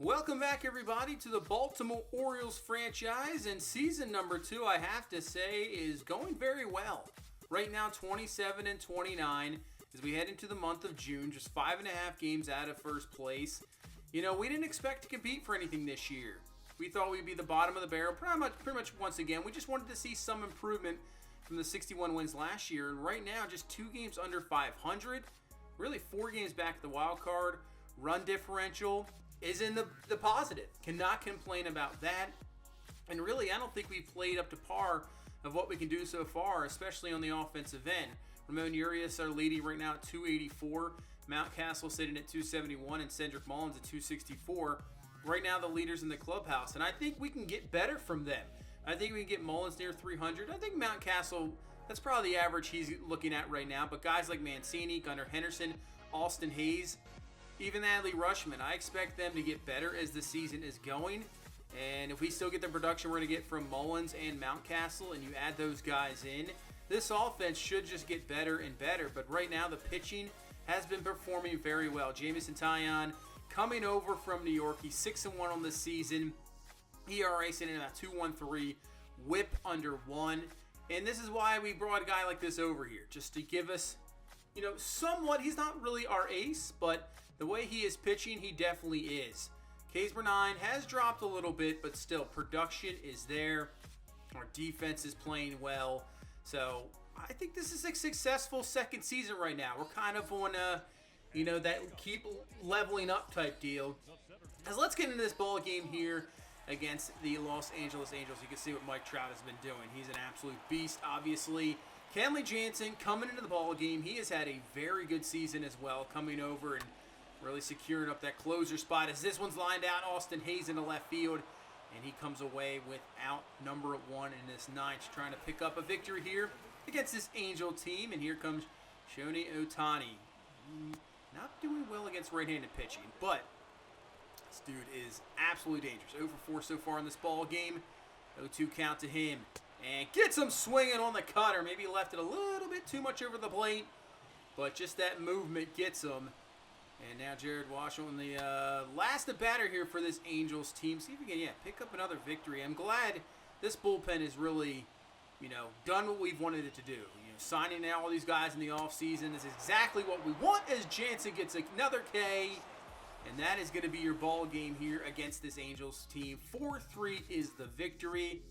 Welcome back, everybody, to the Baltimore Orioles franchise. And season number 2, I have to say, is going very well. Right now, 27-29 as we head into the month of June, just 5.5 games out of first place. You know, we didn't expect to compete for anything this year. We thought we'd be the bottom of the barrel pretty much once again. We just wanted to see some improvement from the 61 wins last year. And right now, just 2 games under 500. Really 4 games back at the wild card. Run differential is in the positive. Cannot complain about that. And really, I don't think we've played up to par of what we can do so far, especially on the offensive end. Ramon Urias, our leading right now at 284. Mountcastle sitting at 271 and Cedric Mullins at 264. Right now, the leaders in the clubhouse. And I think we can get better from them. I think we can get Mullins near 300. I think Mountcastle, that's probably the average he's looking at right now. But guys like Mancini, Gunnar Henderson, Austin Hayes, even Adley Rushman, I expect them to get better as the season is going. And if we still get the production we're going to get from Mullins and Mountcastle, and you add those guys in, this offense should just get better and better. But right now, the pitching has been performing very well. Jamison Taillon coming over from New York. He's 6-1 on this season. ERA sitting at 2.13, whip under 1. And this is why we brought a guy like this over here, just to give us, you know, somewhat. He's not really our ace, but the way he is pitching, he definitely is. K's per 9 has dropped a little bit, but still, production is there. Our defense is playing well. So I think this is a successful second season right now. We're kind of on a, you know, that keep leveling up type deal. As let's get into this ball game here against the Los Angeles Angels. You can see what Mike Trout has been doing. He's an absolute beast, obviously. Kenley Jansen coming into the ball game. He has had a very good season as well, coming over and really securing up that closer spot. As this one's lined out, Austin Hayes in the left field, and he comes away without number 1 in this ninth, trying to pick up a victory here against this Angel team. And here comes Shohei Ohtani. Not doing well against right-handed pitching, but this dude is absolutely dangerous. 0 for 4 so far in this ball game. 0-2 count to him. And gets him swinging on the cutter. Maybe left it a little bit too much over the plate, but just that movement gets him. And now Jared Washington, the last batter here for this Angels team. See if we can, pick up another victory. I'm glad this bullpen is really, you know, done what we've wanted it to do. You know, signing out all these guys in the offseason is exactly what we want, as Jansen gets another K. And that is going to be your ball game here against this Angels team. 4-3 is the victory.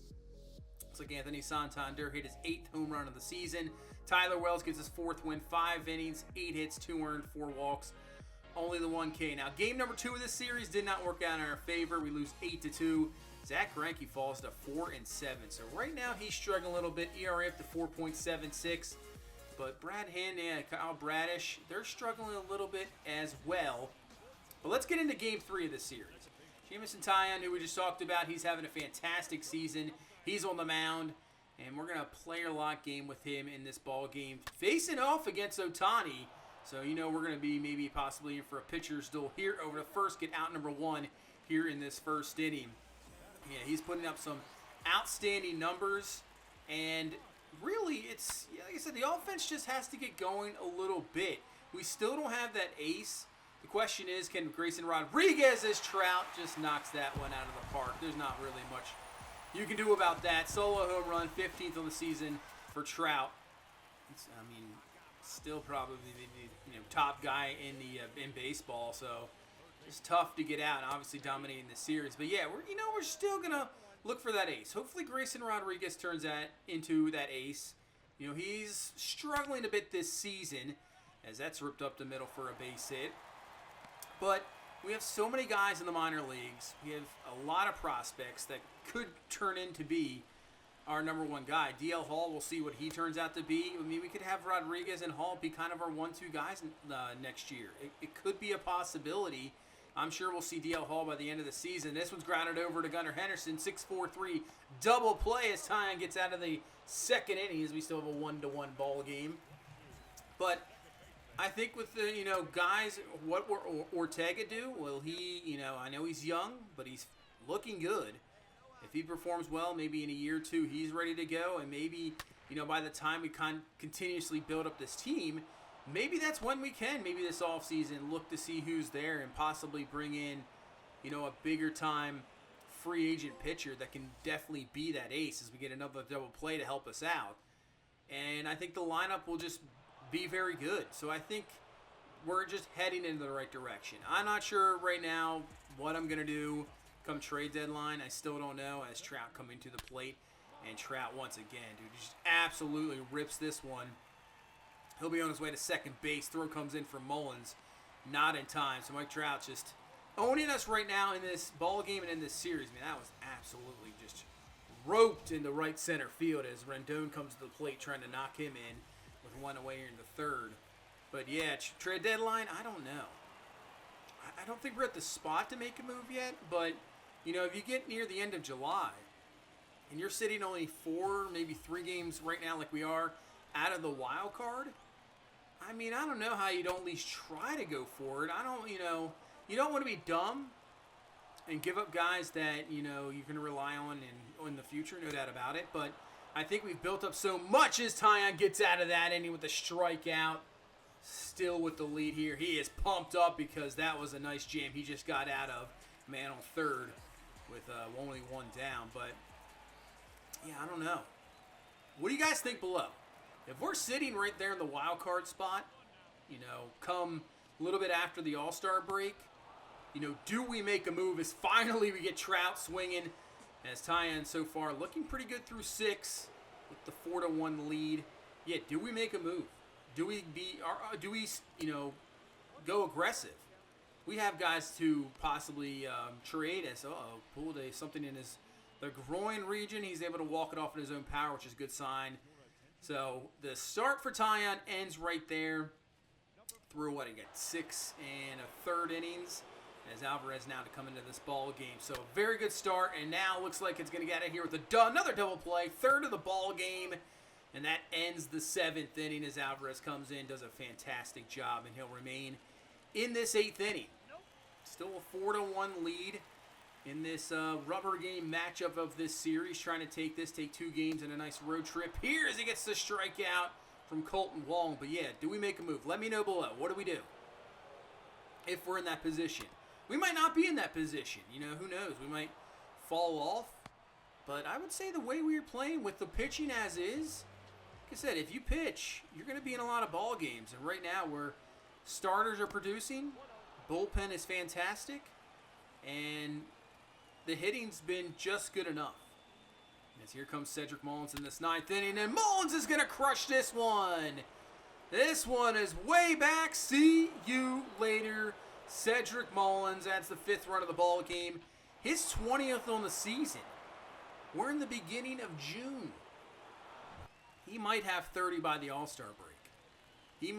Looks like Anthony Santander hit his 8th home run of the season. Tyler Wells gets his 4th win, 5 innings, 8 hits, 2 earned, 4 walks. Only the 1K. Now, game number 2 of this series did not work out in our favor. We lose 8-2. Zach Greinke falls to 4-7. So right now he's struggling a little bit. ERA up to 4.76. But Brad Hand and Kyle Bradish, they're struggling a little bit as well. But let's get into game 3 of this series. Jamison Taillon, who we just talked about, he's having a fantastic season. He's on the mound, and we're going to player lock game with him in this ball game, facing off against Ohtani. So, you know, we're going to be maybe possibly in for a pitcher's duel here over the first, get out number 1 here in this first inning. Yeah, he's putting up some outstanding numbers, and really, it's, like I said, the offense just has to get going a little bit. We still don't have that ace. The question is, can Grayson Rodriguez as Trout just knocks that one out of the park? There's not really much you can do about that. Solo home run, 15th on the season for Trout. Still probably the top guy in baseball. So it's tough to get out. And obviously dominating the series, but yeah, we're still gonna look for that ace. Hopefully Grayson Rodriguez turns that into that ace. You know, he's struggling a bit this season, as that's ripped up the middle for a base hit. But we have so many guys in the minor leagues. We have a lot of prospects that could turn into be our number 1 guy. DL Hall, we'll see what he turns out to be. I mean, we could have Rodriguez and Hall be kind of our 1-2 guys next year. It could be a possibility. I'm sure we'll see DL Hall by the end of the season. This one's grounded over to Gunnar Henderson. 6-4-3 double play as Taillon gets out of the second inning, as we still have a 1-1 ball game. But I think with the, guys, what will Ortega do? Will he, I know he's young, but he's looking good. If he performs well, maybe in a year or 2, he's ready to go. And maybe, by the time we continuously build up this team, maybe that's when we can, maybe this offseason, look to see who's there and possibly bring in, a bigger time free agent pitcher that can definitely be that ace as we get another double play to help us out. And I think the lineup will just be very good. So I think we're just heading in the right direction. I'm not sure right now what I'm going to do come trade deadline. I still don't know, as Trout coming to the plate. And Trout, once again, dude, just absolutely rips this one. He'll be on his way to second base. Throw comes in for Mullins. Not in time. So Mike Trout's just owning us right now in this ball game and in this series. I mean, that was absolutely just roped into right center field as Rendon comes to the plate trying to knock him in with one away here in the third. But yeah, trade deadline, I don't know. I don't think we're at the spot to make a move yet, but if you get near the end of July and you're sitting only 4, maybe 3 games right now like we are out of the wild card, I mean, I don't know how you don't at least try to go for it. You don't want to be dumb and give up guys that, you can rely on in the future, no doubt about it. But I think we've built up so much as Taillon gets out of that inning with a strikeout. Still with the lead here. He is pumped up because that was a nice jam he just got out of. Man on third with only one down. But, yeah, I don't know. What do you guys think below? If we're sitting right there in the wild card spot, come a little bit after the All-Star break, do we make a move as finally we get Trout swinging as Taillon so far looking pretty good through 6 with the 4-1 lead. Yeah, do we make a move? Do we go aggressive? We have guys to possibly trade as pulled something in the groin region. He's able to walk it off in his own power, which is a good sign. So the start for Taillon ends right there through he got 6 1/3 innings as Alvarez now to come into this ball game. So very good start, and now looks like it's going to get out of here with another double play, third of the ball game, and that ends the 7th inning as Alvarez comes in, does a fantastic job, and he'll remain in this 8th inning. Still a 4-1 lead in this rubber game matchup of this series, trying to take 2 games in a nice road trip here as he gets the strikeout from Colton Wong. But yeah, do we make a move? Let me know below. What do we do if we're in that position? We might not be in that position. Who knows? We might fall off. But I would say the way we are playing with the pitching as is, like I said, if you pitch, you're going to be in a lot of ball games. And right now, where starters are producing, bullpen is fantastic, and the hitting's been just good enough. As here comes Cedric Mullins in this 9th inning, and Mullins is going to crush this one. This one is way back. See you later, Cedric Mullins. That's the 5th run of the ball game. His 20th on the season. We're in the beginning of June. He might have 30 by the All-Star break. He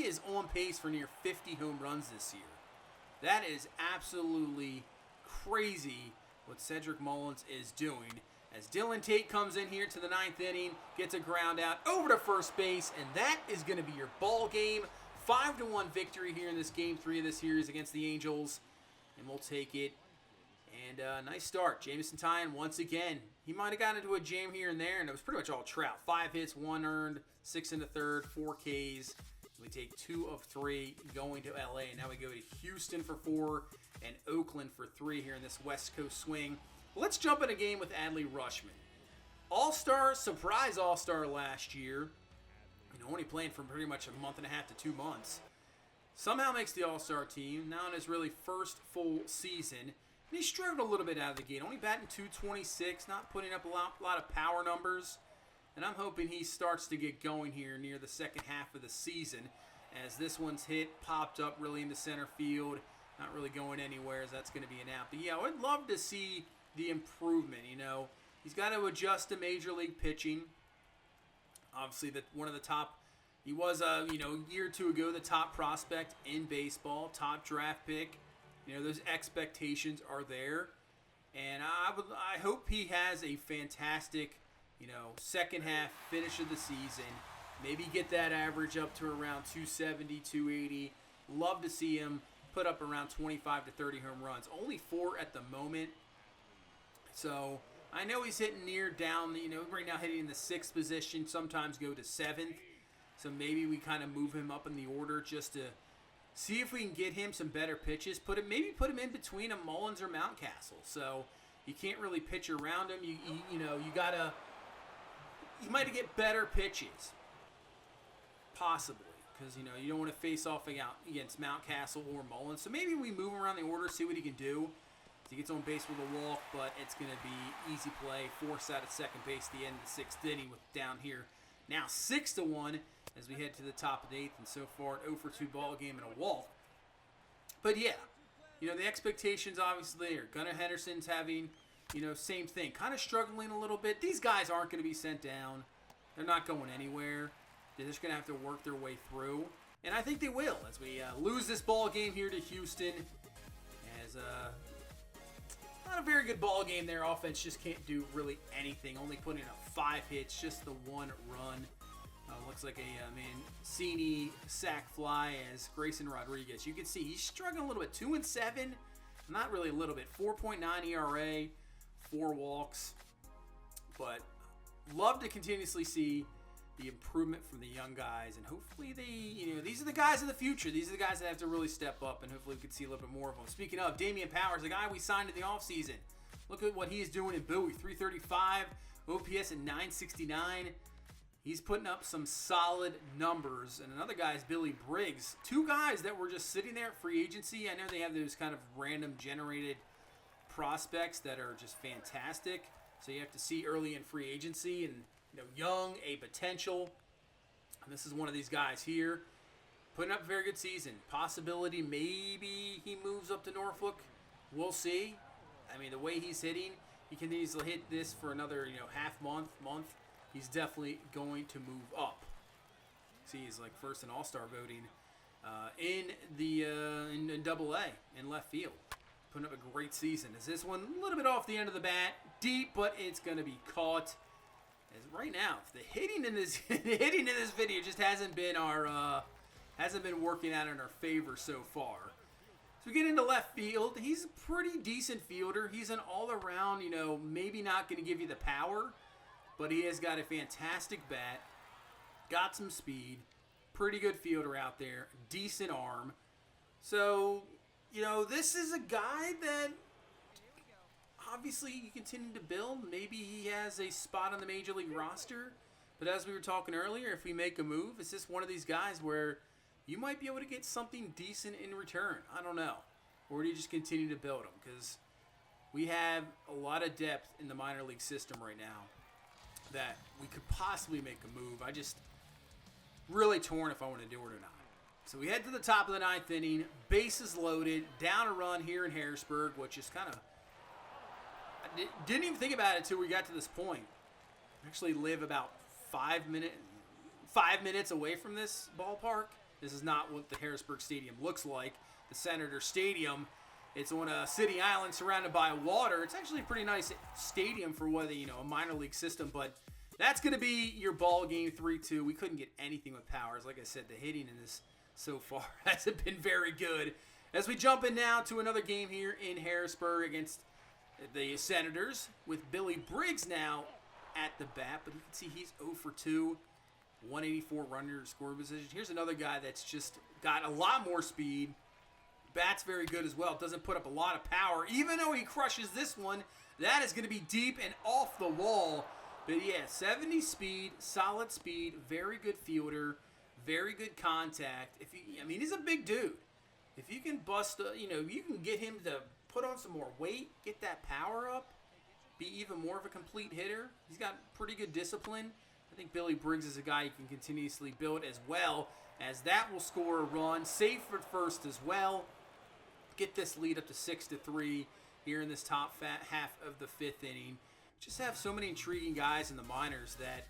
is on pace for near 50 home runs this year. That is absolutely crazy what Cedric Mullins is doing. As Dylan Tate comes in here to the 9th inning, gets a ground out over to first base, and that is going to be your ball game. 5-1 victory here in this Game 3 of the series against the Angels, and we'll take it. And nice start. Jameson Taillon, once again, he might have gotten into a jam here and there, and it was pretty much all Trout. 5 hits, 1 earned, 6 1/3, 4 Ks. We take 2 of 3 going to LA. Now we go to Houston for 4 and Oakland for 3 here in this West Coast swing. Let's jump in a game with Adley Rutschman. All-Star, surprise All-Star last year. Only playing for pretty much a month and a half to 2 months. Somehow makes the All-Star team, now in his really first full season. And he struggled a little bit out of the gate. Only batting .226, not putting up a lot of power numbers. And I'm hoping he starts to get going here near the second half of the season, as this one's hit, popped up really into center field. Not really going anywhere, as that's going to be an out. But yeah, I would love to see the improvement. He's got to adjust to major league pitching. Obviously, one of the top, he was a year or 2 ago the top prospect in baseball, top draft pick. Those expectations are there, and I hope he has a fantastic, second half finish of the season. Maybe get that average up to around 270, 280. Love to see him put up around 25 to 30 home runs. Only 4 at the moment. So I know he's hitting down, right now hitting in the 6th position, sometimes go to 7th. So maybe we kind of move him up in the order just to See if we can get him some better pitches. Maybe put him in between a Mullins or Mountcastle. So you can't really pitch around him. You might get better pitches, possibly, because you don't want to face off against Mountcastle or Mullins. So maybe we move him around the order, see what he can do. He gets on base with a walk, but it's going to be easy play. Force out at second base at the end of the 6th inning with down here. Now 6-1 as we head to the top of the 8th, and so far an 0-for-2 ball game and a walk. But yeah, the expectations obviously are. Gunnar Henderson's having, same thing. Kind of struggling a little bit. These guys aren't going to be sent down. They're not going anywhere. They're just going to have to work their way through. And I think they will as we lose this ball game here to Houston. As not a very good ball game there. Offense just can't do really anything. Only putting up 5 hits, just the 1 run. Looks like a Mancini sac fly as Grayson Rodriguez. You can see he's struggling a little bit. 2-7. Not really a little bit. 4.9 ERA, 4 walks. But love to continuously see the improvement from the young guys, and hopefully these are the guys of the future. These are the guys that have to really step up, and hopefully we can see a little bit more of them. Speaking of, Damian Powers, the guy we signed in the offseason. Look at what he is doing in Bowie. 335, OPS at 969. He's putting up some solid numbers. And another guy is Billy Briggs. 2 guys that were just sitting there at free agency. I know they have those kind of random generated prospects that are just fantastic. So you have to see early in free agency, and young, a potential. And this is one of these guys here. Putting up a very good season. Possibility maybe he moves up to Norfolk. We'll see. I mean, the way he's hitting, he can easily hit this for another, half month. He's definitely going to move up. See, he's like first in All-Star voting in Double-A in left field. Putting up a great season. Is this one a little bit off the end of the bat, deep, but it's going to be caught. As right now, the hitting in this video just hasn't been working out in our favor so far. So we get into left field. He's a pretty decent fielder. He's an all-around, maybe not going to give you the power, but he has got a fantastic bat, got some speed, pretty good fielder out there, decent arm. So, this is a guy that obviously you continue to build. Maybe he has a spot on the Major League roster. But as we were talking earlier, if we make a move, it's just one of these guys where you might be able to get something decent in return. I don't know. Or do you just continue to build him? Because we have a lot of depth in the minor league system right now that we could possibly make a move. I just really torn if I want to do it or not. So we head to the top of the 9th inning. Bases loaded. Down a run here in Harrisburg, which is kind of... I didn't even think about it until we got to this point. I actually live about 5 minutes away from this ballpark. This is not what the Harrisburg Stadium looks like. The Senator Stadium, it's on a city island surrounded by water. It's actually a pretty nice stadium for what a minor league system, but that's going to be your ball game. 3-2. We couldn't get anything with Powers. Like I said, the hitting in this so far hasn't been very good. As we jump in now to another game here in Harrisburg against the Senators with Billy Briggs now at the bat, but you can see he's 0-for-2, 184 runner score position. Here's another guy that's just got a lot more speed. Bat's very good as well. Doesn't put up a lot of power. Even though he crushes this one, that is going to be deep and off the wall. But yeah, 70 speed, solid speed, very good fielder, very good contact. He's a big dude. If you can bust, you can get him to put on some more weight, get that power up, be even more of a complete hitter. He's got pretty good discipline. I think Billy Briggs is a guy you can continuously build as well, as that will score a run. Safe for first as well. Get this lead up to 6-3 here in this top half of the 5th inning. Just have so many intriguing guys in the minors that,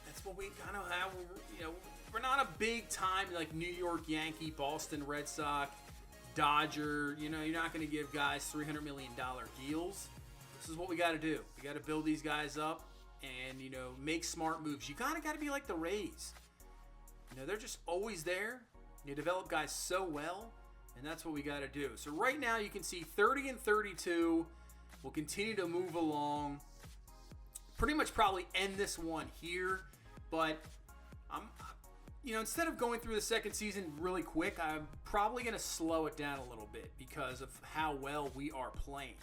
that's what we kind of have. We're not a big time like New York Yankee, Boston Red Sox, Dodger. You're not going to give guys $300 million deals. This is what we got to do. We got to build these guys up and, make smart moves. You kind of got to be like the Rays. They're just always there. You develop guys so well, and that's what we got to do. So right now you can see 30-32. We'll continue to move along. Pretty much probably end this one here, but instead of going through the second season really quick, I'm probably going to slow it down a little bit because of how well we are playing.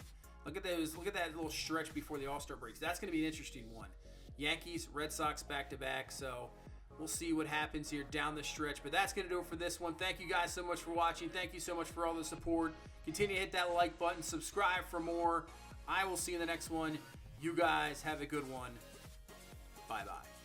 Look at that little stretch before the All-Star breaks. That's going to be an interesting one. Yankees, Red Sox back-to-back, so we'll see what happens here down the stretch. But that's going to do it for this one. Thank you guys so much for watching. Thank you so much for all the support. Continue to hit that like button. Subscribe for more. I will see you in the next one. You guys have a good one. Bye-bye.